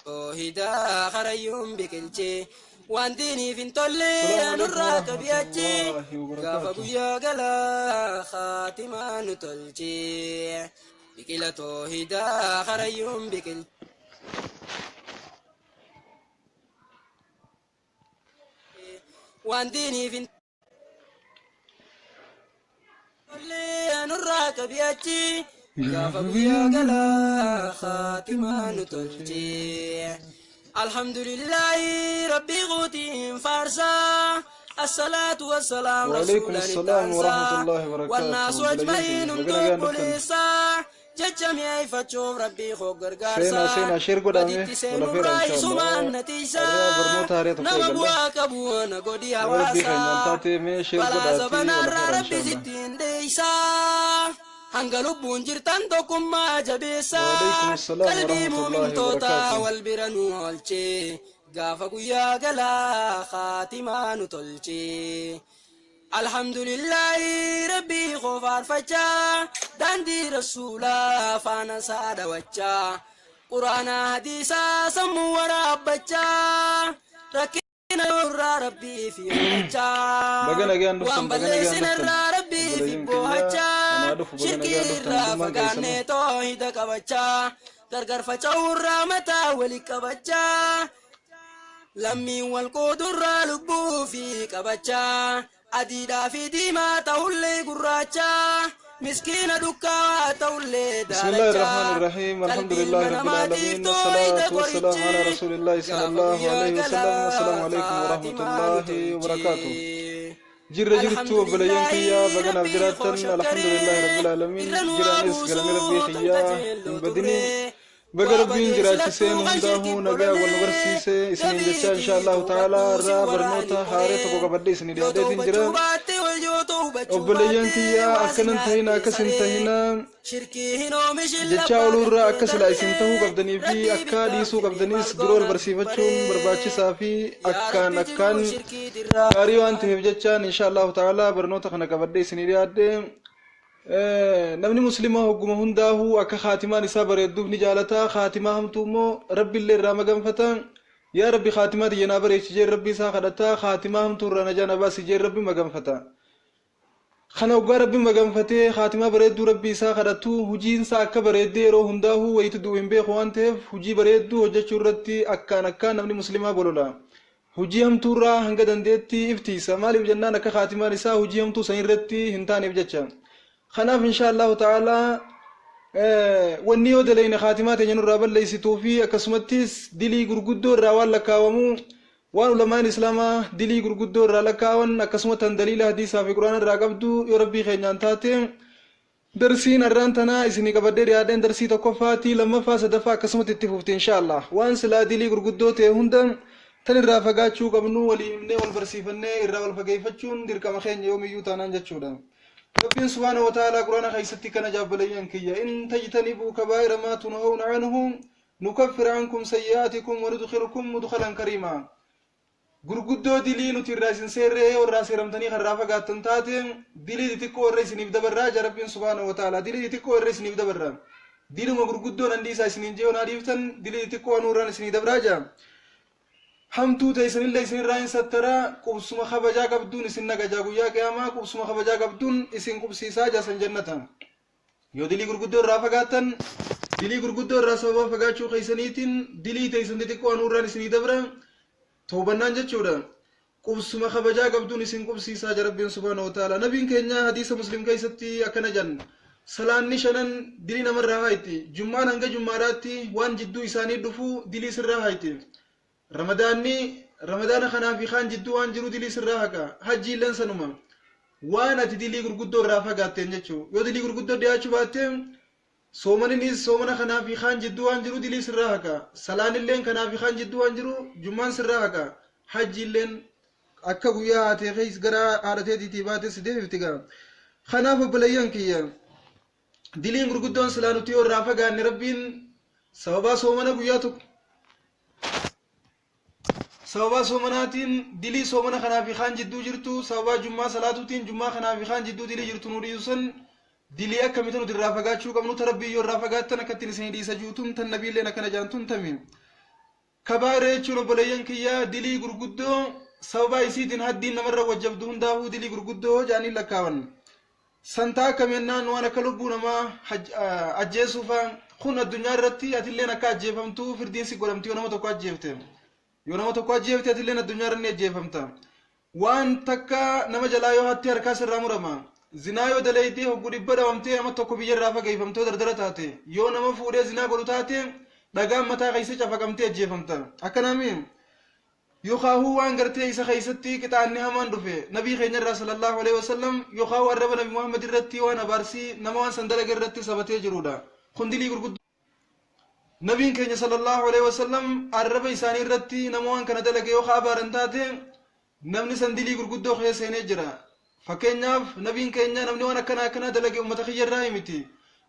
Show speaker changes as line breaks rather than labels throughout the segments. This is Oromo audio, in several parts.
توحيدا خريوم بكلشي وانديني في نطلي نراك بياتشي قافا قويا قلا خاتما نطلشي بكلا توحيدا خريوم بكلشي وانديني في نطلي نراك بياتشي قافا قويا قلا خاتما نطلشي الحمد لله ربي غوتي فارسا الصلاة والسلام
وعليكم السلام ورحمة الله وبركاته
والناس أجمعين بوليسا ججمي فتشوف ربي خوك غرغارسا
سينا شير قدامي
ولا
ولا فير إن شاء الله برنوتا هريت
نمبوا كبونا قدي هواسا ولا زبنا ربي ستين ديسا هنقلب بونجرتان توكما جبيسا قلبي مؤمن توتا والبرن والشي قافا قويا قلا خاتما نطلشي الحمد لله ربي غفار فجا داندي رسولا فانا سادة وجا قرآن حديثا سمو ورابجا ركينا يرى ربي في وجا وان بلسنا ربي في بوهجا شركي رافقاني توحيد كبجا غرغر فجاور رامتا ولي كبجا لمي والقدر لبو في كبجا أديدا في ديما تولي قراجا مسكين دكا تولي دارجا
بسم الله الرحمن الرحيم الحمد لله رب العالمين والصلاة والسلام على رسول الله صلى الله عليه وسلم السلام عليكم ورحمة الله وبركاته جرتو بليان كيا بغنا بجراتن الحمد لله رب العالمين جرانيس كلام ربي خيا بدني بقربين جرات سين هنداه نبيا والنبرسيسه اسمين جشا إن شاء الله تعالى را برنوتا حارة تقوى بدي سني دين جرا وبليان كيا أكنن تهينا أكسن تهينا جشا ولورا أكسل أيسن تهو قبضني في أكادي سو قبضنيس درور برسيفتشون برباچي صافي أكان كاريوان تمي بجشان إن شاء الله تعالى برنوتا خنا قبضي سني دين namni muslimaa hogguma hundaahu akka khaatimaan isaa bareedduuf ni jaalata khaatimaa hamtuu immoo rabbi illee irraa maganfata yaa rabbi khaatimaa tiyyanaa bareechi jee rabbi isaa kadhata khaatimaa hamtuu irraa najaa na baasi jee rabbi maganfata kana hoggaa rabbi maganfatee khaatimaa bareedduu rabbi isaa kadhatu hujiinsaa akka bareeddee yeroo hundaahu wayitu du'u hin beeku waan ta'eef hujii bareedduu hojjechuu irratti akkaan namni muslimaa bolola hujii hamtuu irraa hanga dandeetti iftiisa maaliif jennaan akka khaatimaan isaa hujii hamtuu san irratti hin taaneef jecha خناف إن شاء الله تعالى ونيو دلين خاتمات ينور رابل ليستو في أكسمتيس دلي غرغدو راوال لكاومو وان علماء الإسلام دلي غرغدو رالكاون أكسمت دليل حديث في القرآن الراقبدو يا ربي خينان تاتي درسين الرانتنا إسني كبدر يادين درسي تقفاتي لما فاسدفا أكسمت التفوفت إن شاء الله وان سلا دلي غرغدو تهندن تل الرافقاتشو قبنو وليمني والبرسيفني الراوال فقيفتشون ديركا مخين يومي يوتانان جتشودان ربنا سبحانه وتعالى قرآن خيستي كان جاب ليان كيا إن تجتنبوا كبائر ما تنهون عنه نكفر عنكم سيئاتكم وندخلكم مدخلا كريما غرغدو دلي نتيراسين سيره والراس رمتني خرافه قاتن تاتين دلي تيكو الرئيس نبدا براج ربنا سبحانه وتعالى دلي تيكو الرئيس نبدا برا دلي ما غرغدو ننديسا سنين جيو ناديفتن دلي تيكو نوران سنين دبراجا همتو تيسن الله سن راين سترا قبسما خبجا قبدون سن نجا غيا قياما قبسما خبجا قبدون اسن قبسيسا جسن جنتا يو دلي غرغدو رافغاتن دلي غرغدو راسوبا فغاچو خيسنيتين دلي تيسن تيكو نوران سن دبرا توبنان جچودا قبسما خبجا قبدون اسن قبسيسا ربنا سبحانه وتعالى نبيين كينيا حديث مسلم كيستي اكنا جن سلاني شنن دلي نمر راهايتي جمعان هنگا جمعاراتي وان جدو اساني دفو دلي سر راهايتي رمضان خنا في خان جدو وان جرو دلي سراهكا حجي لن سنما وانا تدلي غرغدو رافغاتين جچو يو دلي غرغدو دياچو باتم سومنا خنا في خان جدو وان جرو دلي سراهكا سلان لين خنا في خان جدو وان جرو جمان سراهكا حجي لن akka guyyaa ate kees gara aadateetii tibaate sidee iftiga khanaaf balayan kiya diliin gurguddoon salaanuti yoo raafagaan rabbiin sababa soomana guyyaa tokko sababa soomanatiin dilii soomana kanaaf khaan jidduu jirtu sababa jummaa salaatutiin jummaa kanaaf khaan jidduu dilii jirtu nuudiyusan dilii akkamitti nuti raafagaachuu qabnu tarabbii yoo raafagaattan akkatti isin dhiisa juutun tan nabiilleen akkana jaantun tamin كبار يجون بليان كيا دلي غرغدو سبب يسيدين هدين نمر وجب دون داو دلي غرغدو جاني لكاون سنتا كمنان وانا كلبونا ما حج اجيسوفا خون الدنيا رتي اتلنا كاجيفمتو فردين سي غلمتي ونما تو كاجيفتم يونما تو كاجيفتي اتلنا الدنيا رني جيفمتا وان تكا نما جلايو هتي اركاس رامرما زنايو دليتي هو غدي بدا ومتي اما تو كبير رافا غيفمتو دردرتاتي يونما فودي زنا غلوتاتي دغام متا غيسي چفقمتي جيفمتا اكنامي يخاهو وان غرتي إسا خيستي كتاني همان دفه نبي خينر رسول الله عليه وسلم يخاهو الرب نبي محمد الرتي وانا بارسي نموان سندلق الرتي سبتي جرودا خندلي قرقود نبي خينر صلى الله عليه وسلم الرب إساني الرتي نموان كان دلق يخا بارنتاتي نمني سندلي قرقودو خيسيني جرا فكينياف نبي خينر نمني وانا كنا دلق امتخير رايمتي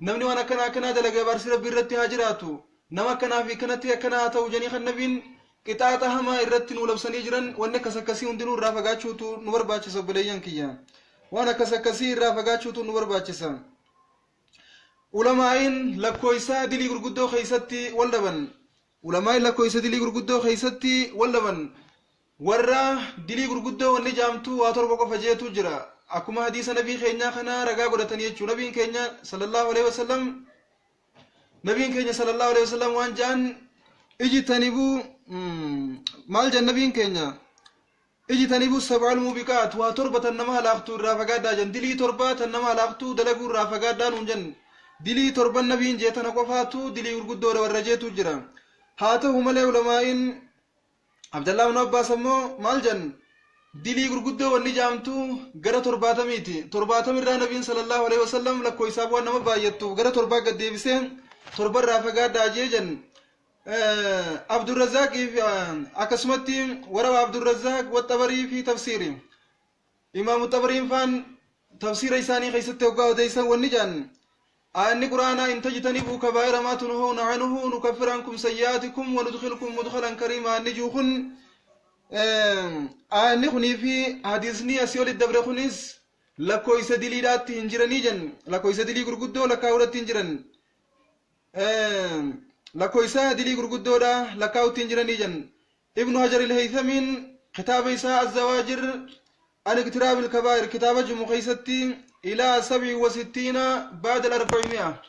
نمني وانا كنا دلق بارسي ربي الرتي هاجراتو نما كنا في كنتي كنا توجني خنبين كتاتا هما إرتين ولبسني جرن وانا كسكسي وندنو رافقاتشوتو نور باچسا بليان كيا وانا كسكسي رافقاتشوتو نور باچسا علماءين لكويسا دلي غرغدو خيستي ولبن علماء لكويسا دلي غرغدو خيستي ولبن ورا دلي غرغدو وني جامتو واتور بوكو فجيتو جرا اكما حديث نبي خينيا خنا رغا غدتن يچو نبي خينيا صلى الله عليه وسلم نبي خينيا صلى الله عليه وسلم وان جان اجتنبوا مال جنبين كينيا اجتنبوا السبع الموبقات وتربة النما لاختو رافقادا جن دلي تربة النما لاختو دلقوا رافقادا نجن دلي تربة النبيين جيتنا قفاتو دلي ورقدو ورجيتو جرا هاتو ملي علماء عبد الله بن عباس مو مال جن دلي ورقدو والنجامتو غرا ترباتا ميتي ترباتا من النبي صلى الله عليه وسلم لكو يسابوا نما بايتو غرا تربا قد ديبسين تربة رافقادا جيجن عبد الرزاق في أكسمتي وروى عبد الرزاق والطبري في تفسيره إمام الطبري فان تفسير إساني خيست توقع وديسا والنجان أن قرآن إن تجتنبوا كبائر ما تنهون عنه نكفر عنكم سيئاتكم وندخلكم مدخلا كريما نجوخن نخني في حديثني أسيول الدبر خنيس لكو يسدليلات هنجرني جن لكو يسدلي قرقودو لكاولت هنجرن لكويسا دلي غرغدودا لكاو تنجرني جن ابن حجر الهيثمين كتاب إساء الزواجر عن اقتراب الكبائر كتاب جمخيستي إلى 67 بعد 400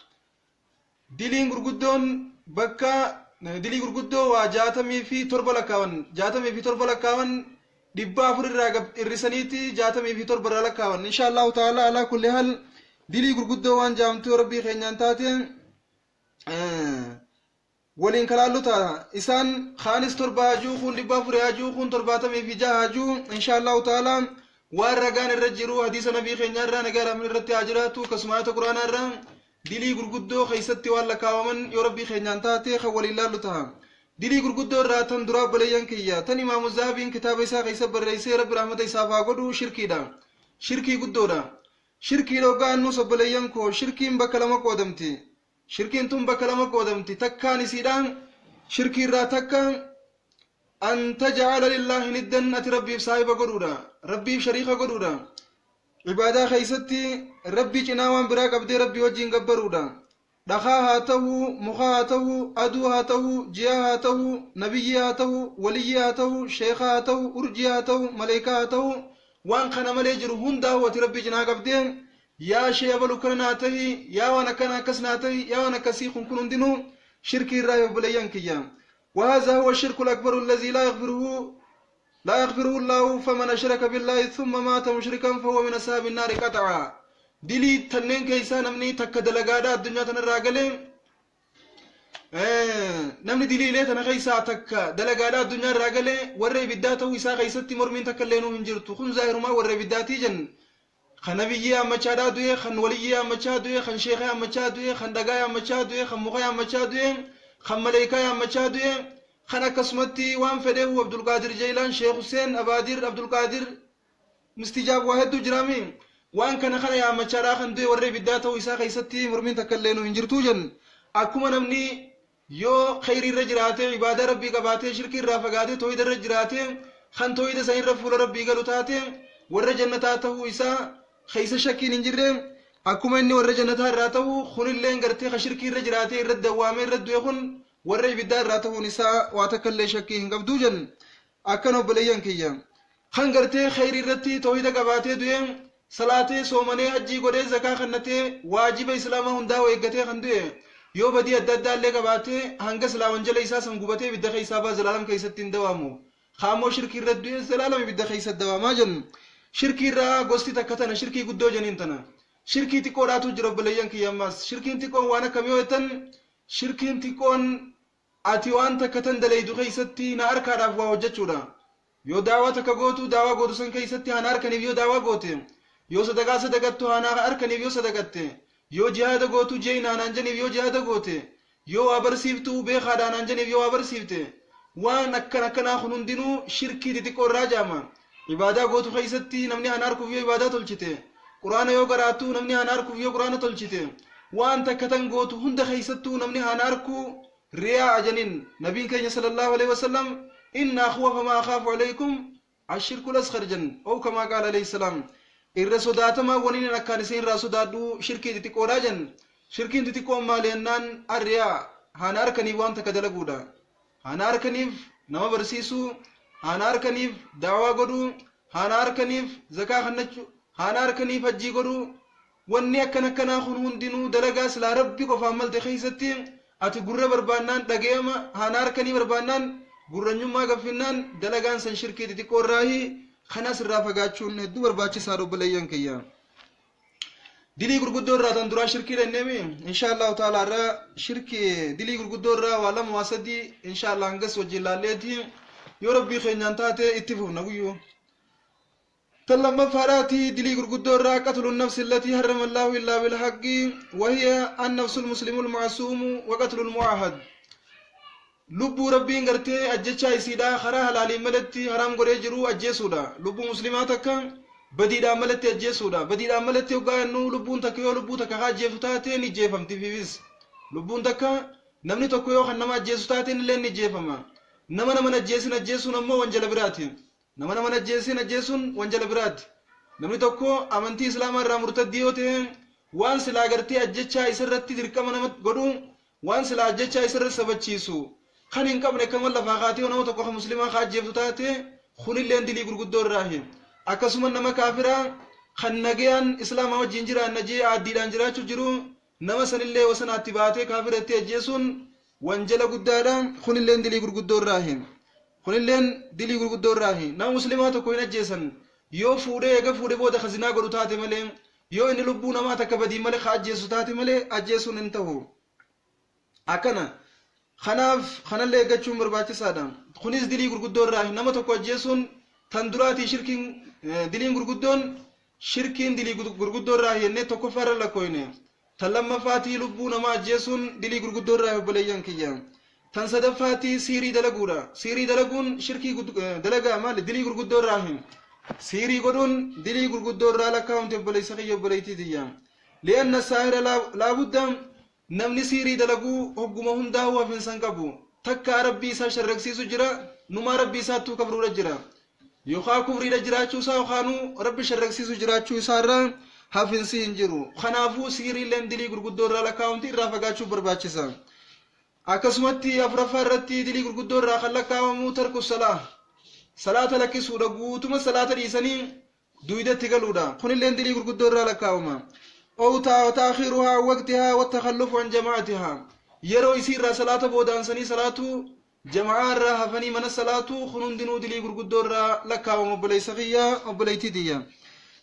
دلي غرغدون بكا دلي غرغدو وجاتمي في تربة لكاون جاتمي في تربة لكاون دبا فر الرسانيتي جاتمي في تربة لكاون إن شاء الله تعالى على كل حال دلي غرغدو وان جامتو ربي خينيان تاتين ولين كلالو تا إسان خانس تربا هجو خون لبا فري هجو خون ترباتا مي فيجا هجو إن شاء الله تعالى وارغان الرجرو حديث نبي خينيان را نغارا من الرتي عجراتو كسماية قرآن را دلي غرغدو خيستي والا كاومن يو ربي خينيان تاتي خولي اللالو تا دلي غرغدو را تن دراب بليان كيا تن إمام الزهبين كتاب إسا خيسا برئيسي رب رحمة إسا فاقودو شركي دا شركي قدو دا شركي لوغان نوسا بليان كو شركي مبكلما قودمتي شركين تم بكلمة قدمتي تكاني سيدان شركي را تكا أن تجعل لله ندا أتي ربي بصاحب قدودا ربي بشريخ قدودا عبادة خيستي ربي جناوان براك عبد ربي وجين قبرودا دخاهاته مخاهاته أدوهاته جياهاته نبيهاته وليهاته شيخاته أرجيهاته ملائكاته وان خنا مليجر هندا وتي ربي جنا قبدين يا شيء أبلو كرناته يا وانا كنا كسناته يا وانا كسيخ كنون دينو شركي الرأي بليان كيام وهذا هو الشرك الأكبر الذي لا يغفره الله فمن أشرك بالله ثم مات مشركا فهو من أصحاب النار قطعا دلي تنين كيسا نمني تكدلقادا الدنيا تنراغلين نمني دلي ليه تنخيسا تكا دلقادا الدنيا راغلين ورّي بداته ويسا خيستي مرمين تكالينو هنجرتو خن ظاهر ما ورّي بداتي جن خن نبيي أمچادا دوئے خن وليي أمچا دوئے خن شيخي أمچا دوئے خن دقاي أمچا دوئے خن مغاي أمچا دوئے خن ملائكاي أمچا دوئے خن قسمتي وان فده عبد القادر جيلان شيخ حسين أبادر عبد القادر مستجاب واحد جرامي وان كان خن يا أمچادا خن دوئے ورّي بداته ويسا خيستي مرمين تكالينو هنجرتو جن أكما نمني يو خيري رجراته عبادة ربي قباته شركي رافقاته تويد رجراته خن تويد سين رفول ربي قلوتاته ور جنتاته ويسا خيس شكين انجرم أكما إني ور جنتها راته خن اللين قرتي خشركي رجراته رد دوامي رد يخن warra ibiddaa irraa ta'uun isaa waa takka illee shakkii hin qabduu jan akkana obboleeyyan kiyya kan gartee khayrii irratti tawhiida qabaatee du'e salaatee soomanee hajjii godhee zakaa kannatee waajiba islaamaa hundaa eeggatee kan du'e yoo badii adda addaa illee qabaatee hanga silaa wanjala isaa san gubatee ibidda keessaa baa zalaalam keessatti hin dawaamu khaamoo shirkii irra du'e zalaalam ibidda keessatti dawaamaa jennu shirkii irraa gosti takka tana shirkii guddoo janiin tana shirkii xiqqoodhaatu jira obboleeyyan kiyya ammaas shirkiin xiqqoon waan akkamii yoo jettan shirkiin xiqqoon ati waan takka tan dalaydu keessatti na harkaadhaaf waa hojjechuudha yoo daawaa takka gootu daawaa gootu san keessatti hana harkaniif yoo daawaa goote yoo sadaqaa sadaqattu hana harkaniif yoo sadaqatte yoo jihaada gootu jeeyna hanaan janiif yoo jihaada goote yoo waa barsiiftu beekaadha hanaan janiif yoo waa barsiifte waan akkanaa kun hundinuu shirkii xixiqqoo irraa jaama ibaadaa gootu keessatti namni hana harkuuf yoo ibaadaa tolchite quraana yoo qaraatu namni hana harkuuf yoo quraana tolchite waan takka tan gootu hunda keessattuu namni hana harku riyaa ajanin nabiin keenya sallallahu alaihi wasallam inna akhwafa ma akhafu alaykum ashirku al-asghar jan aw kama qala alayhi salam irra sodaatama waniin akkaan isin irraa sodaadhu shirkii xixiqqoodha jan shirkiin xixiqqoon maali jennaan arriyaa hana harkaniif waan takka dalaguudha hana harkaniif nama barsiisu hana harkaniif daawaa godhu hana harkaniif zakaa kannachuu hana harkaniif hajjii godhu wanni akkanaa kun hundinuu dalagaa silaa rabbi qofaan malte keessatti ati gurra barbaannaan dhageema hana harkanii barbaannaan gurranyummaa gaffinnaan dalagaan san shirkii xixiqqoo irraahi kanas irraa fagaachuun hedduu barbaachisaa obboleeyyan kiyya dilii gurguddoo irraa tan duraa shirkii dhanneemi inshaallahu ta'ala irraa shirkii dilii gurguddoo irraa waa lama waa sadii inshaallah hangas wajjin laalleeti yoo rabbii keenyaan taate itti fufna guyyuu تلما فراتي دلي غرغدورا قتل النفس التي حرم الله الا بالحق وهي النفس المسلم المعصوم وقتل المعاهد لب ربي غرتي اجچا يسيدا خرا حلال ملتي حرام غري جرو اجسودا لب مسلماتك بديدا ملتي اجسودا بديدا ملتي وغانو لبون تكيو لبو تكا جيفتاتي ني جيفمتي فيس لبون تكا نمني تكيو خنما جيفتاتي لين ني جيفما نما جيسنا جيسنا مو وانجل براتي nama jeesun wanjala biraati namni tokko amantii islaamaa irraa murtaddii yoo ta'e waan silaa gartee ajjechaa isarratti dirqama nama godhu waan silaa ajjechaa isarratti sabachiisu kan hin qabne kamal lafaa kaatee nama tokko muslimaa kaajjeeftu taate kunilleen dilii gurguddoo irraahi akkasuma nama kaafiraa kan nagayaan islaamaa wajjin jiraan najee addiidhaan jiraachuu jiru nama sanillee wasanaatti baatee kaafiratti ajjeesuun wanjala guddaadha kunilleen dilii gurguddoo irraahi kunilleen dilii gurguddoo irraahi nama muslimaa tokko hin ajjeesan yoo fuudhee eega fuudhee booda khazinaa godhu taate malee yoo inni lubbuu namaa takka badii malee ka ajjeesu taate malee ajjeesuun hin ta'u akkana kanaaf kanallee eeggachuun barbaachisaadha kunis dilii gurguddoo irraahi nama tokko ajjeesuun tan duraatii shirkiin diliin gurguddoon shirkiin dilii gurguddoo irraahi jennee tokkoffaarra lakkooyne tan lammaffaatii lubbuu namaa ajjeesuun dilii gurguddoo irraahi obboleeyyan kiyya tan sadaffaati siirii dalaguudha siirii dalaguun shirkii dalagaa maali dilii gurguddoo irraahi siirii godhuun dilii gurguddoo irraa lakkaa'amte obboleessa kiyya obboleeytiitiyya li'anna saahira laabudda namni siirii dalaguu hogguma hundaa hafinsan qabu takka rabbii isaa sharraqsiisu jira numaa rabbii isaattuu kafruudha jira yookaan kufriidha jiraachuu isaa yookaanuu rabbi sharraqsiisu jiraachuu isaa irraa hafinsi hin jiru kanaafuu siiriileen dilii gurguddoo irraa lakkaa'amte irraa fagaachuu barbaachisa akkasumatti afuraffaa irratti dilii gurguddoo irraa kan lakkaa'amu tarku salaata lakkisuudha guutuma salaata dhiisanii duydatti galuudha kunilleen dilii gurguddoo irraa lakkaa'ama أو تأخيرها وقتها والتخلف عن جماعتها يرو يصير صلاة بودان سني صلاة جماعة راها فني من الصلاة خنون دينو دلي غرغدور لكا ومبلي سخيا وبلي تديا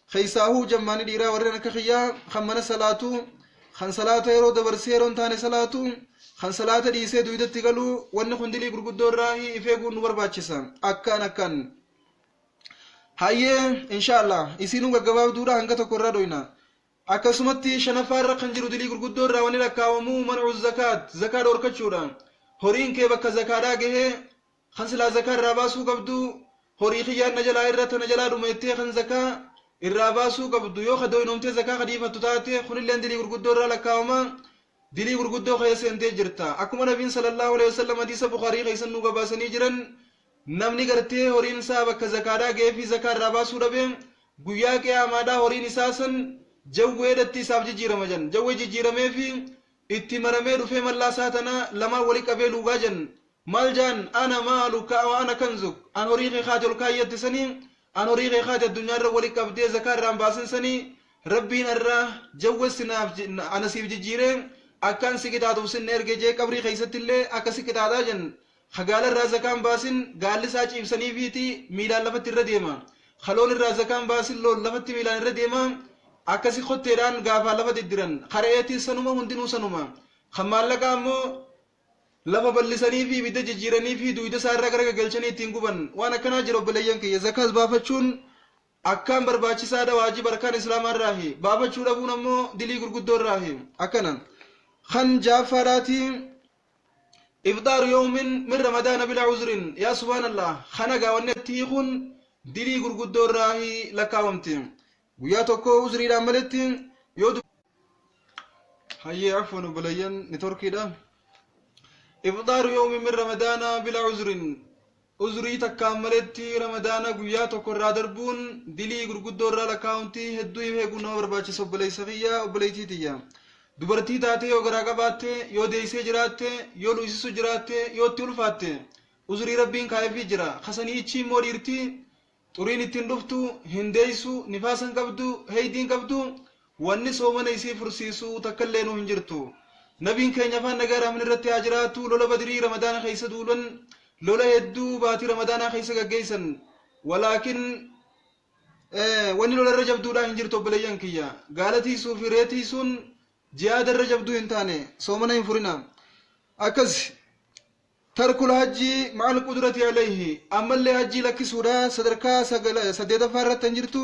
خيساهو جماني ديرا ورنا كخيا خمن صلاة خن صلاة يرو دبر سيرون تاني صلاة خن صلاة دي سي دويدت تغلو ون خن دلي غرغدور راهي يفيغو نور باچسا اكان هاي ان شاء الله يسينو غغباب دورا هنگا تكورا دوينا akkasumatti shanafaarra kan jiru dilii gurguddoo irraa wani lakkaawamuu man'u zakaat dhorkachuudha horiin kee bakka zakaadhaa gahee kan silaa zakaa irraa baasuu qabdu horii kiyyaan na jalaa irratti na jalaa dhumeettee kan zakaa irraa baasuu qabdu yoo kadooynoomtee zakaa kadiifattu taate kunilleen dilii gurguddoo irraa lakkaawama dilii gurguddoo keessa seentee jirta akkuma nabiin sallallahu alaihi wasallam hadiisa bukaarii keessan nu gabaasanii jiran namni gartee horiin isaa bakka zakaadhaa gahee fi zakaa irraa baasuu dhabe guyyaa qiyaamaadhaa horiin isaa san jawweedatti isaaf jijjiirama jan jawwee jijjiiramee fi اتمرمي رفي ملا ساتنا لما ولي قبيلو غاجن مالجان أنا مالك وأنا كنزك أنا ريغي خاتل كاية سنين أنا ريغي خاتل الدنيا ولي قبدي زكار رامباسن سني ربين الراه جوزنا أنا سيف جيرين أكان سكتاتو سن إرجع جي قبري خيست اللي أكاسي كتادا جن خجال الرازكان باسن قال لساج إبسني فيتي ميلان لفت الرديما خلون الرازكان باسن لون لفت ميلان الرديما أكاسي خطيران غافا لفت الدرن خريتي سنوما هندنو سنوما خمال لقامو لفا بلسني في بيد جيراني في دويد سارة كرك جلشني تينغوبن وانا كنا جرب بليان كي زكاة بافتشون أكام برباچي سادا واجب بركان إسلام الراهي بافتشون أبو نمو دلي غرقود الراهي أكنا خن جافراتي إفطار يوم من رمضان بلا عذر يا سبحان الله خنقا ونتيخون دلي غرقود الراهي لكاومتين وياتوكو عذري لعملتين يود هيا عفوا بليان نتركي ده إفطار يوم من رمضان بلا عذر عذري تكاملتي رمضان قياتوكو رادربون دلي غرقود الراهي لكاومتي هدوي هيقونا برباچي سبلي سخيا وبليتي تيا dubartii taate yoo garaa qabaatte yoo deeysee jiraatte yoo luisisu jiraatte yoo itti ulfaatte uzrii rabbiin kaa'eefii jira kasanii ichi immoo dhiirtii xuriin ittiin dhuftu hin deeysu nifaasan qabdu heydiin qabdu wanni soomana isii fursiisu takkaillee nu hin jirtu nabiin keenya afaan nagaa rahmin irratti haa jiraatu lola badirii ramadaana keeysa duulan lola hedduu baatii ramadaanaa keeysa gaggeeysan walaakin wanni lola irra jabduudhaa hin jirtu obboleeyyan kiyya gaalatiisuu fi reetiisuun جهاد الرجب دو انتاني صومنا ينفرنا أكز ترك الحج مع القدرة عليه أما اللي حجي لك سورة صدركا سديدة فارة تنجرتو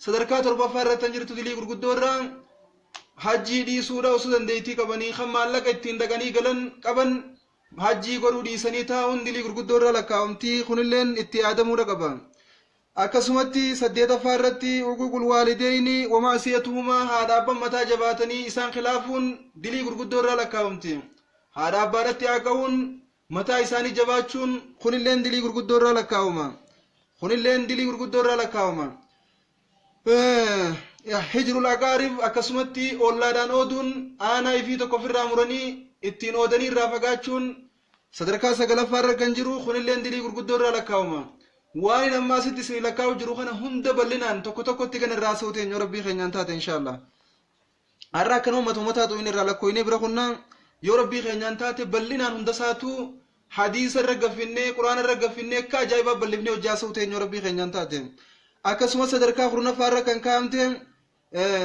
صدركا تربا فارة تنجرتو دلي قرقود دورا حجي دي سورة وسودان ديتي قبني خما لك اتين دقاني قلن قبن حجي قرو دي سنيتاون دلي قرقود دورا لك أمتي خنلين اتي آدمو رقبا akkasumatti saddeeta irratti uquuqul waalideeyni wamaasiyatuhuma haadha abbaan mataa jabaatanii isaan khilaafuun dilii gurguddoo irraa lakkaa'amti haadha abbaadhatti haaqa'uun mataa isaanii jabaachuun kunilleen dilii gurguddoo irraa lakkaa'uma hijrul aqaarib akkasumatti ollaadhaan ooduun aanaa ifii tokko ofirraa muranii ittiin oodanii irraa fagaachuun sadarkaa 9ffaa irra kan jiru kunilleen dilii gurguddoo irraa lakkaa'uma وين أما ست سنين لكاو جروخنا هند بلنا تكو تكو تيجن الراسوتين يا ربي خينا انتات إن شاء الله أراك نومة ومتاتو إن الرالكويني برخنا يا ربي خينا انتات بلنا هند ساتو حديث الرقة فيني قرآن الرقة فيني كاجايبا بلبني وجاسوتين يا ربي خينا انتات أكسما صدركا خرونا فارك أن كامتين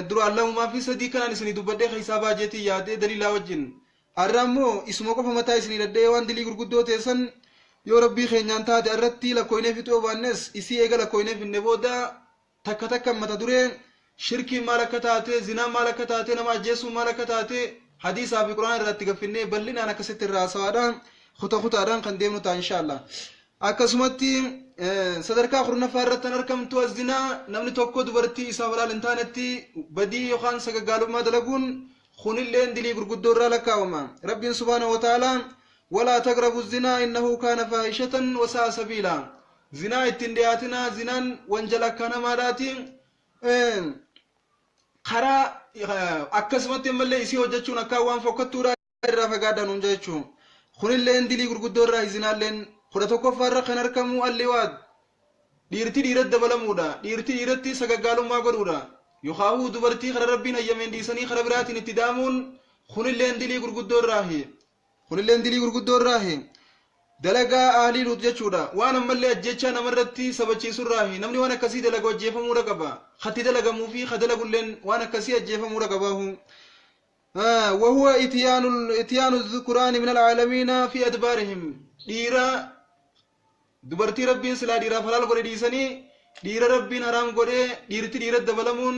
درو الله ما في صديقنا نسني دوبدي حسابا جيتي يادي دليل وجن أرامو اسمكو فمتا اسني ردي وان دلي غرغدو تيسن يا ربي خينا انتات أردتي لكويني في توبانس إسي إيغا لكويني في النبودا تكا تكا متدورين شركي مالكتاتي زنا مالكتاتي نما جيسو مالكتاتي حديثا في قرآن رتك في النبي بلنا أنا كست الراسوادان خطا دان قنديمنو تا إن شاء الله أكسمتي صدركا خرونا فارتن أركم تو الزنا نمني توكو دبرتي إساولا لنتانتي بدي يوخان سكا قالوا ما دلقون خون اللين دلي قرقودور لكاوما ربي سبحانه وتعالى ولا تقربوا الزنا إنه كان فاحشة وساء سبيلا زنا اتندياتنا زنان وانجلا كان مالاتي خرا أكسمت ملي إسي وجدشون أكاوان فوقتورا رافقادا ننجيشون خون اللين دلي قرقودور زنا اللين خلتوكو فارق نركمو اللواد ديرتي ديرت دبلمودا ديرتي ديرتي سقاقالو ما قرودا يخاهو دبرتي خر ربنا يمين ديساني خربرات نتدامون خون اللين دلي قرقودور راهي خون اللين دلي قرقودور راهي دلقا أهلي لوت جيشودا وانا ملي أجيشا نمرتي سبچي سر راهي نمني وانا كسي دلقا جيفا مورقبا خطي دلقا موفي خدلقا اللين وانا كسي أجيفا مورقباهم وهو اتيان الذكران من العالمين في أدبارهم ديرا dubartii rabbiin silaa dhiiraaf halaal godhe dhiisanii dhiira rabbiin haraam godhe dhiirti dhiirat dabalamuun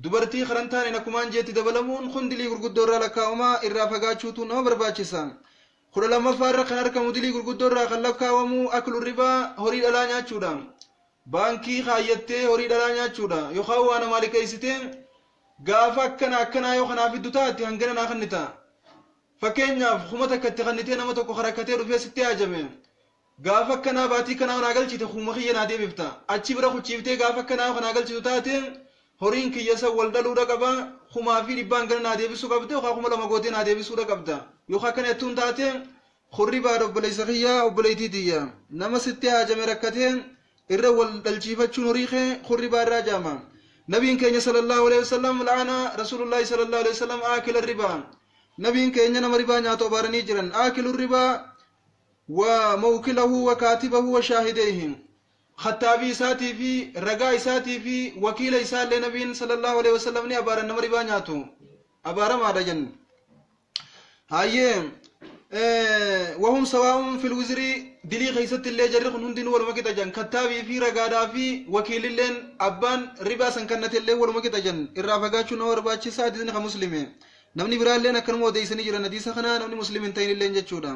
dubartii karantaan hin akkumaan jeetti dabalamuun kun dilii gurguddoo irraa lakkaa'amaa irraa fagaachuutu nama barbaachisa kudha lammaffaa irra kan argamu dilii gurguddoo irraa kan lakkaa'amu aklu ribaa horii dhalaa nyaachuudha baankii kaayyattee horii dhalaa nyaachuudha yookaan waan maalikeessitee gaafa akkanaa yoo kanaaf iddu taate hangana naa kannita fakkeenyaaf kuma takkatti kannitee nama tokko harakkatee dhufee sitti ajame gaafa kana baatii kana wana galchite khuma khiyya na deebifta achi bira khuchiifte gaafa kana wana galchitu taate horiin kiyyasa wal daluu dhaqaba خما في ربان قلنا دي بسو قبدا وخما لما قوتين دي بسو قبدا يوخا كان يتون تاتين خربا رب ليسخيا وبليتيتيا نما ستها جمركتين الرول الجيفتشون ريخه خربا الراجاما نبي كان صلى الله عليه وسلم لعن رسول الله صلى الله عليه وسلم آكل الربا نبي كان نما ربا نياتو بارني جرن آكل الربا وموكله وكاتبه وشاهديه خطابي ساتي في رقاي ساتي في وكيل إسال لنبي صلى الله عليه وسلم ني أبارا نما ربا نياتو أبارا ما رجن هاي وهم سواء في الوزر دلي خيست اللي جرخ هندين والمكت جن كتابي في رقادا في وكيل لين أبان ربا سنكنت اللي والمكت جن الرافقات نور باتش سادين كمسلمين نمني برال لنا كنمو ديسني جرنا ديس خنا نمني مسلمين تين اللي نجتشودا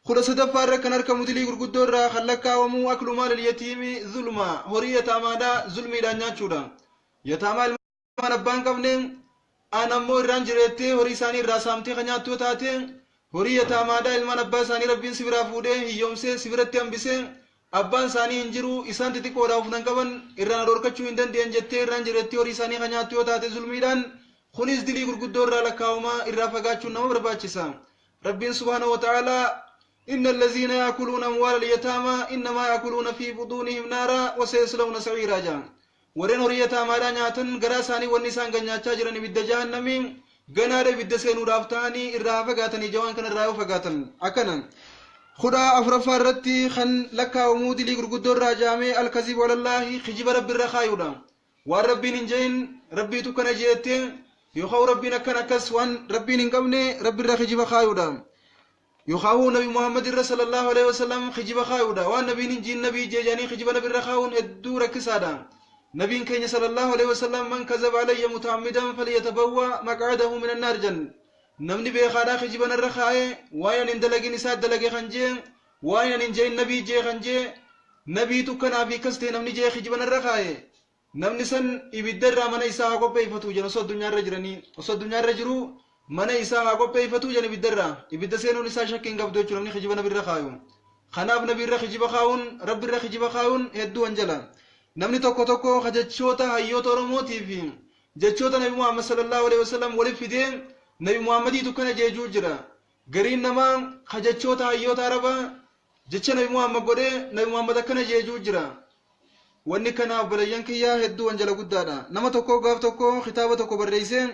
خد سدفار كنرك مدلي غرقدور را خلكا ومو أكل مال اليتيم ظلما هورية أمادا ظلمي دانيا تشودا يتامال من أبان قبلين أنا مو رانجرتي هوري ساني راسامتي خنياتو تاتي هورية أمادا إلمان أبان ساني ربين سبرا فوده يومسي سبرتي أمبسي أبان ساني انجرو إسان تتكو راوفنان قبن إرانا روركچو اندن دي انجتي رانجرتي هوري ساني خنياتو تاتي ظلمي دان خنيس دلي غرقدور را لكاوما إرافقاتشو نمو برباچسا ربين سبحانه وتعالى إن الذين يأكلون أموال اليتامى إنما يأكلون في بطونهم نارا وسيصلون سعيرا جان ورين اليتامى لا نياتن غراساني والنسان غنياچا جرن بيد جهنم غنار بيد سينو رافتاني إرافقاتني جوان كان راوفقاتن أكنا خدا أفرفارتي خن لكا ومودي لي غرقدور راجامي الكذب على الله خجب رب الرخايودا والربي ننجين ربي تكنا جيتين يخو ربي نكنا كسوان ربي ننقمني ربي الرخجب خايودا يخاو نبي محمد صلى الله عليه وسلم خجب خاودا والنبي نجين نبي جيجاني خجب نبي الرخاون الدورة كسادا نبي كين صلى الله عليه وسلم من كذب علي متعمدا فليتبوى مقعده من النار جن نمني بيخادا خجب الرخاي وايا نندلقي نساد دلقي خنجي وايا ننجي نبي جي خنجي نبي تكنا في كستي نمني جي خجب الرخاي نمني سن يبدر من إساها قبي فتو جن وصد دنيا رجرني وصد دنيا رجرو من إساها قبي فتو جن يبدر يبدر سينو نسا شكين قبضو جرمني خجب نبي الرخايو خناف نبي الرخجب خاون رب الرخجب خاون هدو انجلا نمني توكو توكو خجتشوتا هيوتو رموتي في جتشوتا نبي محمد صلى الله عليه وسلم ولف في دين نبي محمد تكنا جيجو جرا غرين نما خجتشوتا هيوتا ربا جتش نبي محمد قده نبي محمد كنا جيجو جرا wanni kana balayan kiyya hedduu wanjala guddaadha nama tokko gaaf tokko kitaaba tokko barreesseen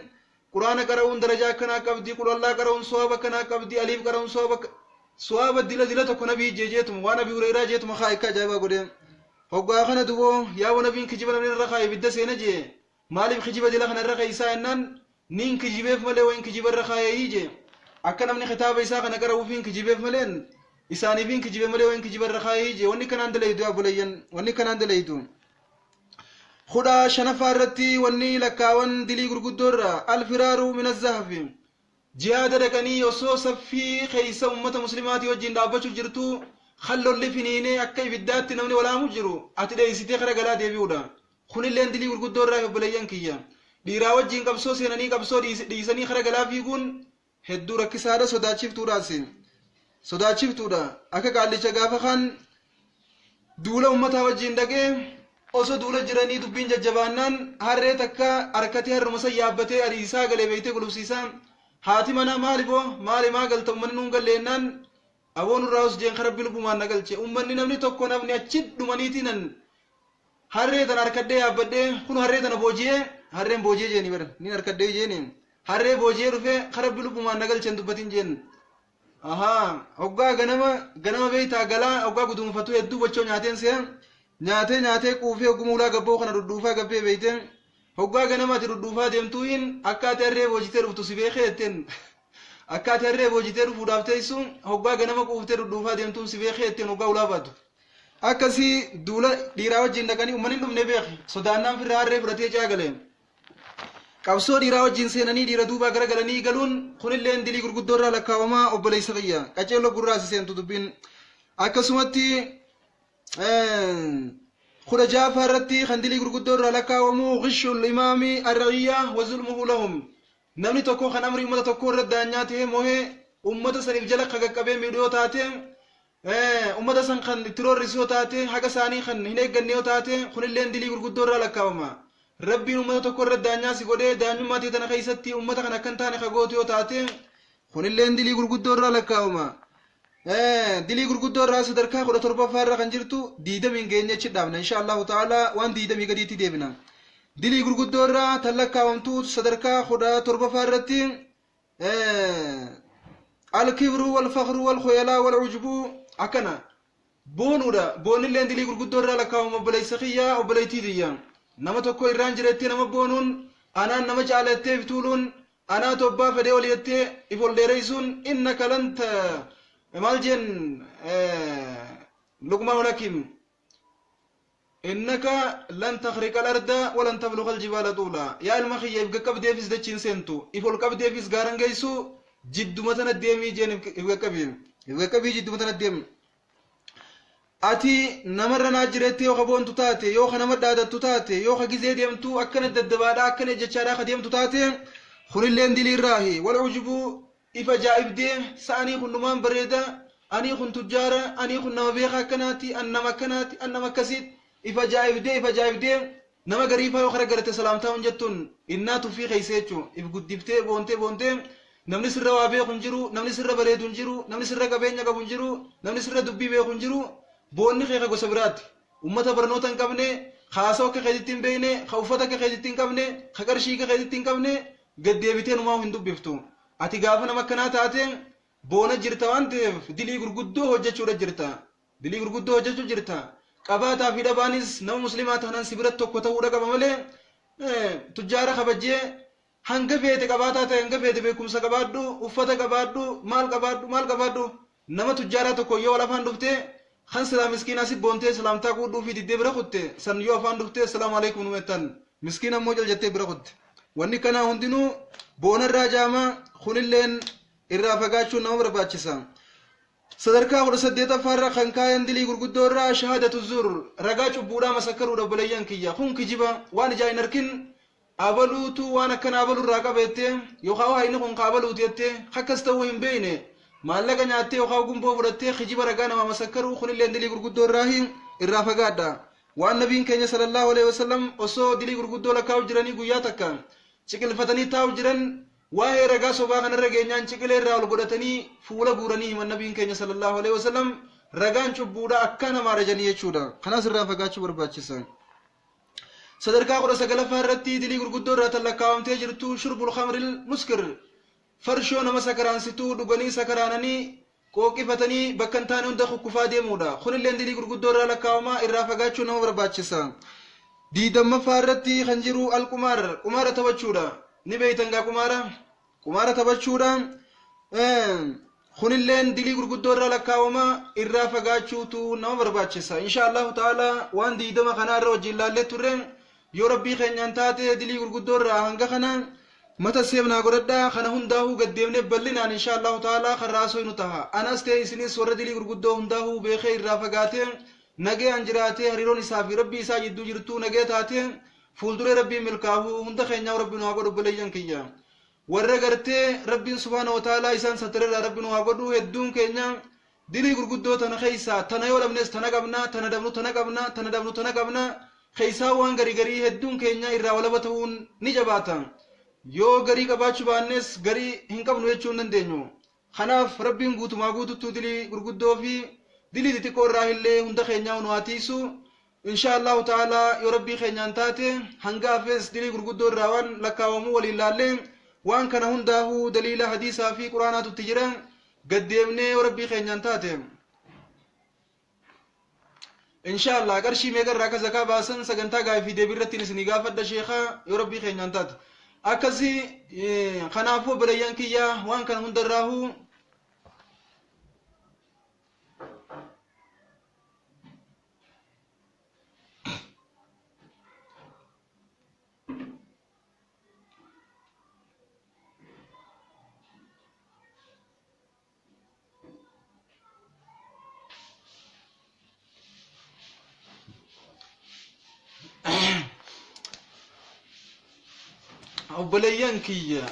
quraana qara'uun darajaa kana qabdi qulallaa qara'uun sawaba kana qabdi aliif qara'uun sawaba dila tokko nabii jeejeetuma waan nabii hureyraa jeetuma khaayika ajaa'iba godhe hoggaa kana duboo yaa wa nabiin kijiba namni irra khaayee bidda seena jee maaliif kijiba dila kana irra khaaysaa ennaan niin kijibeef malee wayin kijiba irra khaayee je akka namni kitaaba isaa kana qara'uufiin kijibeef maleen إسانيفين كجيب ملي وين كجيب الرخاي جي وني كان عندنا يدو أبوليان وني كان عندنا يدو خدا شنفارتي وني لكاون دلي غرقدور الفرار من الزهف جهاد ركني يوسو سفي خيس أمة مسلمات وجين دابشو جرتو خلوا اللي فينيني أكي بدات نمني ولا مجرو أتدي سيتي خرجلا ديبيودا خون اللي دلي غرقدور أبوليان كيا ديرا وجين كبسو سيناني كبسو ديساني خرجلا فيكون هدو ركسارة سوداتشيف توراسين sodaachiftuudha akka qaallicha gaafa kan duula ummataa wajjin dhaqee osoo duula jiranii dubbiin jajjabaannaan harree takka harkatee harruma san yaabbatee ariisaa galee beeytee gulufsiisaa haati mana maali maa galta ummanni nuun galleennaan aboon irraa os jeen karabbi lubbumaan nagalche ummanni namni tokko nafni achi dhumaniitiinan harree tan harkadhee yaabbadhee kun harree tana booji'ee harreen booji'ee jeeni bara niin harkadhee jeeni harree booji'ee dhufee karabbi lubbumaan nagalchen dubbatiin jeen aha hoggaa ganama beeytaa galaa hoggaa gudunfatu hedduu bochoo nyaateen se'a nyaatee quufee hoggumuulaa gabboo kana dhudhuufaa gabbee beeyteen hoggaa ganama ati dhudhuufaa deemtuuhin akka ati harree boojitee dhuftu si beekee jetteen akka ati harree boojitee dhufuudhaaf teessu hoggaa ganama quuftee dhudhuufaa deemtuun si beekee jetteen hoggaa ulaa baatu akkasii duula dhiiraa wajjin dhaqanii ummanni dhumne beeki sodaannaan firraa harree fudhatee caagalee qabsoo dhiiraa wajjin seenanii dhiira duubaa garagalanii galuun kunilleen dilii gurguddoorraa lakkaawamaa obboleessa qiyya qaceelloo gurraasi seentu dubbiin akkasumatti kudha jaafaa irratti kan dilii gurguddoorraa lakkaawamuu ghishul imaami arra'iyyaa wa zulmuhu lahum namni tokko kan amri ummata tokko irra daanyaa ta'e mohee ummata saniif jala qaqqabee miidhoo taate ummata san kan itti roorrisoo taate haqa isaanii kan hin eegganne yoo taate kunilleen dilii gurguddoorraa lakkaawama rabbiin ummata tokko irra daanyaa si godhee daanyummaa tee tana keessatti ummata kana akkan taane kagootu yoo taate kunilleen dilii gurguddoo irraa lakkaa'uma dilii gurguddoo irraa sadarkaa 17 irra kan jirtu diidamiin geenye achi dhaabna insha Allahu ta'ala waan diidamii gadiitti deebina dilii gurguddoo irraa tan lakkaa'amtu sadarkaa 17 irratti الكبر والفخر والخيلاء والعجب أكنا بونودا بون اللي عندي يقول قدور لك أو مبلي سخية أو بلي تيديا نما تكو الرانجرتي نما بونون أنا نما جعلتي بتولون أنا توبا فديوليتي يقول دريسون إنك لنت مالجن لقمة ولكن إنك لن تخرق الأرض ولن تبلغ الجبال طولا يا المخي يبقى كب ديفيس دتشين سنتو يقول كب ديفيس غارنجيسو جدو مثلا الديمي جن يبقى كبير جدو مثلا الديم أتي نمرنا جريتي يو خبون تطاتي يو خنمر دادا تطاتي يو خجزي ديم تو أكنت الدبادة أكنت جتشارا خديم تطاتي خل اللين دلي راهي والعجبو إفا جائب دي سأني خن نمان بريدة أني خن تجارة أني خن نمبيخا كناتي أنما كناتي أنما كسيد إفا جائب دي نما غريفا يو خرق غرتي سلامتا ونجتون إنا تفي خيسيتشو إف قد دبتي بونتي namni sirra waa beeku hin jiru namni sirra bareedu hin jiru namni sirra qabeenya qabu hin jiru namni sirra dubbii beeku hin jiru boonni kee gosa biraati ummata barnoota hin qabne haasoo akka keetitti hin beekne ka uffata akka keetitti hin qabne ka qarshii akka keetitti hin qabne gaddeebitee numaa hin dubbiftu ati gaafa nama akkanaa taate boona jirta waan ta'eef dilii gurguddoo hojjechuu jirta qabaataa fi dhabaanis nama muslimaa taanaan sibira tokko ta'uudha qaba malee tujjaara kabajjee hanga feete qabaataa ta'e hanga feete beekumsa qabaadhu uffata qabaadhu maal qabaadhu nama tujjaaraa tokko yoo lafaan dhufte kan silaa miskiinaa si boontee salaamtaa guudhuu fi diddee bira kutte san yoo afaan dhufte assalaamu alaykum numettan miskiina immoo jaljattee bira kutte wanni kanaa hundinuu boonarraa jaama kunilleen irraa fagaachuun nama barbaachisa sadarkaa 18 irra kan kaayan dilii gurguddoo irraa shahaadatu zur ragaa cubbuudhaa masakkaruudha bulayyan kiyya kun kijiba waan ijaa hin arkin abaluutu waan akkana abaluu irraa qabeette yookaan waa inni kun qaabaluuti jettee akkas ta'uu hin beekne maallaqa nyaattee yookaan gumboo fudhattee kijiba ragaa nama masakkaruu kunillee dilii gurguddoo irraa fagaadha waan nabiin keenya sallallahu alaihi wasallam osoo dilii gurguddoo lakkaa'u jiranii guyyaa takka ciqilfatanii taa'u jiran waa'ee ragaa sobaa kanarra geenyaan ciqilee irraa ol godhatanii fuula guuranii himan nabiin keenya sallallahu alaihi wasallam ragaan cubbuudha akka nama rajanii jechuudha kanas irraa fagaachuu barbaachisa sadarkaa 19 irratti dilii gurguddoo irraa talakkaawamtee jirtu shurbul khamril muskir farshoo nama sakaraansituu dhuganii sakaraananii qooqifatanii bakka hin taane hunda kukkufaa deemuudha kunillee dilii gurguddoo irraa lakkaawamaa irraa fagaachuu nama barbaachisa diidammaffaa irratti kan jiru qumaara taphachuudha ni beeytan gaa qumaara taphachuudha kunilleen dilii gurguddoo irraa lakkaawamaa irraa fagaachuutu nama barbaachisa insha Allahu ta'ala waan diidama kanaa irra wajjin laallee turre yoo rabbii keenyaan taate dilii gurguddoo irraa hanga kana mata seebnaa godhadhaa kana hundaahuu gaddeemne bal'inaan insha Allahu ta'ala karraasoo nu taha anas ta'e isinis warra dilii gurguddoo hundaahuu beekee irraa fagaate nagee an jiraate hariiroon isaa fi rabbii isaa jidduu jirtu nagee taate fuulduree rabbiin milkaa'uu hunda keenyaa rabbiin waa godhu bulayyan kiyya warra gartee rabbiin subhaanahu wa ta'ala isaan satarerraa rabbiin waa godhu hedduun keenya dilii gurguddoo tana keeysaa tana yoo dhabnes tana qabna tana dhabnu tana qabna keeysaa waan garii hedduun keenya irraa walaba ta'uun ni jabaata yoo garii qabaachuu baannes garii hin qabnu jechuu hin dandeenyu kanaaf rabbiin guutumaa guututtu dilii gurguddoo fi dilii xixiqqoo irraa illee hunda keenyaa nu haatiisu insha Allahu ta'ala yoo rabbii keenyaan taate hanga hafes dilii gurguddoo irraa waan lakkaawamuu waliin laallee waan kana hundaahuu daliila hadiisaa fi quraanaatutti jira gaddeemnee yoo rabbii keenyaan taate insha Allah qarshii meeqa irraa akka zakaa baasan sagantaa gaafii deebii irratti isinii gaafadha sheekha yoo rabbii keenyaan taate akkasii kanaafuu balayyan kiyya waan kana hundarraahuu obboleeyyan kiyya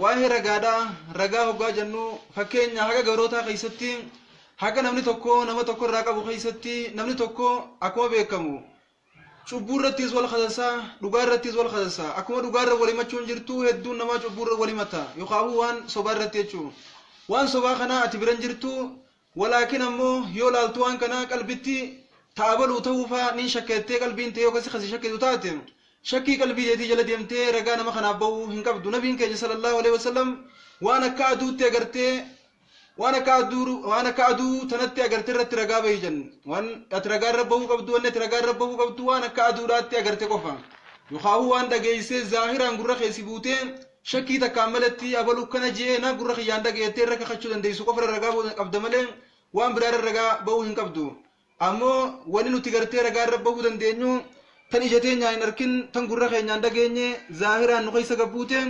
waa'ee ragaadha ragaa hoggaa jennu fakkeenya haga gabrootaa keessatti haga namni tokko nama tokko irraa qabu keessatti namni tokko akkuma beekamu cubburrattis wal khadasa dhugaarrattis wal khadasa akuma dhugaarra walimachuun jirtu hedduun nama cubburra walimata yuqaahu waan sobaarratti jechuun waan sobaa kana ati biran jirtu walaakin ammoo yoo laaltu waan kana qalbitti taabaluu ta'uufa nin shakkeettee qalbiin ta'e yookaan si shakkeetu taate shakkii qalbii deetii jala deemtee ragaa nama kanaaf ba'uu hin qabdu nabiin keenya sallallahu alaihi wasallam waan akka aduutti agartee waan akka aduu tanatti agartee irratti ragaa bahi jan waan ati ragaa irra bahuu qabdu wanni ati ragaa irra bahuu qabdu waan akka aduudhaatti agartee qofa yuqaahu waan dhageessee zaahiraan gurra keessi buutee shakkii takkaan malatti abaluu kana jee na gurra kiyyaan dhageettee irra kakachuu dandeessu qofa ragaa qabda malee waan biraa ragaa bahuu hin qabdu ammoo wani nuti gartee ragaa irra bahuu dandeenyu tan ijateenya hin arkin tan gurra keenyaan dhageenye zaahiraan nu keessa gabbuute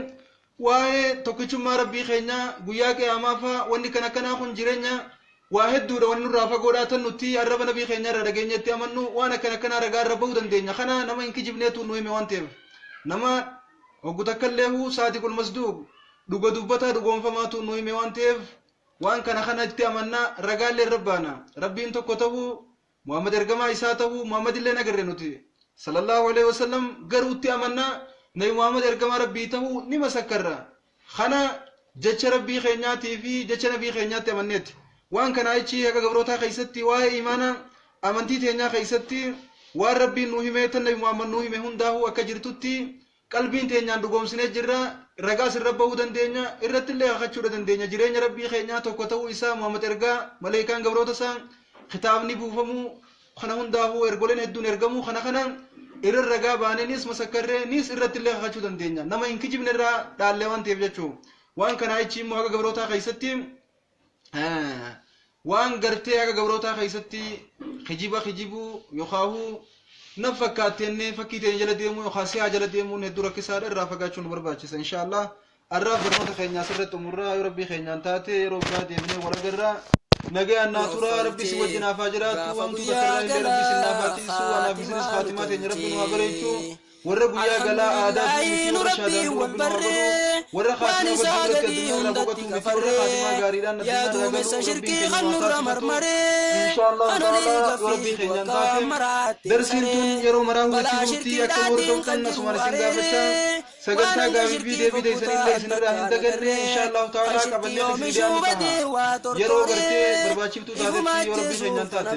waa'ee tokkichummaa rabbii keenya guyyaa qiyamaafa wanni kana kun jireenya waa hedduudha wanni nurraa fagoodhaa tan nuti arraba nabii keenya irra dhageenyetti amannu waan kana ragaa irra bahuu dandeenya kana nama hin kijibneetu nu hime waan ta'eef nama hoggu takkalleehu saadiqul masduuq dhuga dubbataa dhugoonfamaatu nu hime waan ta'eef waan kana itti amanna ragaallee rabbaana rabbiin tokko ta'uu muhammad ergamaa isaa ta'uu muhammad illee nagarre nuti sallallahu alaihi wasallam garuutti amanna nabi muhammad ergamaa rabbii ta'uu ni masakkarra kana jecha rabbii keenyaatii fi jecha nabii keenyaatti amanneeti waan kana achi haga gabrootaa keessatti waa'ee imaana amantii teenyaa keessatti waan rabbiin nu hime tan nabi muhammad nu hime hundaahu akka jirtutti qalbiin teenyaan dhugoomsinee jirra ragaa sirra bahuu dandeenya irratti illee kakachuu dandeenya jireenya rabbii keenyaa tokko ta'uu isaa muhammad ergaa maleekaan gabroota isaa kitaabni buufamu kana hundaahu ergoleen hedduun ergamu kana irra ragaa baanenis masakkarree nis irratti illee kakachuu dandeenya nama hin kijibne irraa dhaallee waan ta'eef jechuu waan kana achi immoo haga gabrootaa keessatti waan gartee haga gabrootaa keessatti kijibuu yookaan nafakkaatenne fakkii ta'e jala deemu yookaan si'a jala deemuun hedduu rakkisaadha irraa fagaachuun nu barbaachisa inshallah arraaf barnoota keenyaa sirratti umurraa yoo rabbii keenyaan taate yeroo biraa deemnee walagarraa نجي الناتورا ربي سوى جنافا جراتو وامتو ذكرنا إلى ربي سنافاتي سوى أنا بزنس خاتمات ربي نوابريتو وربو يا قلاء آداب في ورشادات ربي نوابرو ورخاتنا وجبرك الدنيا لبوكتو مثل ورخاتنا قاريدان نبينا رقلو ربي إن شاء الله تعالى ربي خيجان تاتي درسين تون يرو مراهو تشيبوتي أكتو وردوكتن نسوان سنگافتان سجلتا قابل بيدي سنين لي سنرا هندقرني إن شاء الله تعالى قبل لي سيديان نتاها يرو قرتي برباچيبتو تاتي وربي خيجان تاتي